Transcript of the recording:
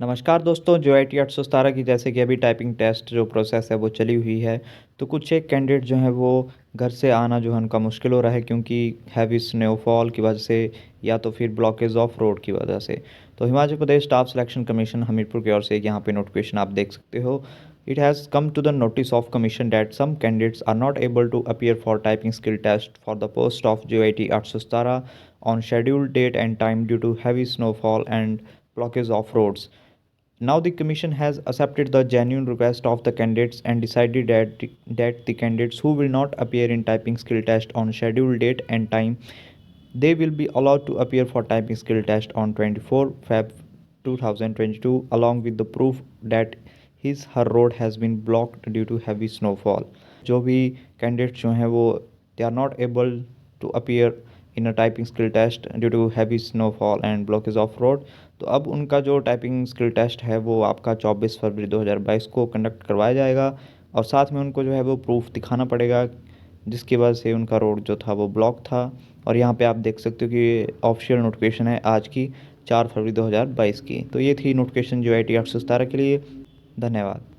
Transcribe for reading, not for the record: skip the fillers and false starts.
नमस्कार दोस्तों, जो आई टी 817 की जैसे कि अभी टाइपिंग टेस्ट जो प्रोसेस है वो चली हुई है। तो कुछ एक कैंडिडेट जो हैं वो घर से आना जो है उनका मुश्किल हो रहा है, क्योंकि हैवी स्नोफॉल की वजह से या तो फिर ब्लॉकेज ऑफ रोड की वजह से। तो Himachal Pradesh staff selection commission Hamirpur की ओर से यहाँ पे नोटिफिकेशन आप देख सकते हो। It has come to the notice of commission that some candidates are not able to appear for typing skill test for the post of JOA 817 on scheduled date and time due to heavy snowfall and blockage of roads. Now the Commission has accepted the genuine request of the candidates and decided that the candidates who will not appear in typing skill test on scheduled date and time, they will be allowed to appear for typing skill test on 24 Feb 2022 along with the proof that her road has been blocked due to heavy snowfall. जो भी candidates जो हैं वो they are not able to appear in a typing skill test due to heavy snowfall and blockage of road. तो अब उनका जो typing skill test है वो आपका 24 फरवरी 2022 को कंडक्ट करवाया जाएगा, और साथ में उनको जो है वो प्रूफ दिखाना पड़ेगा जिसकी वजह से उनका रोड जो था वो ब्लॉक था। और यहाँ पे आप देख सकते हो कि ऑफिशियल नोटिफिकेशन है आज की 4 फरवरी 2022 की। तो ये थी नोटिफिकेशन जो आई टी 817 के लिए। धन्यवाद।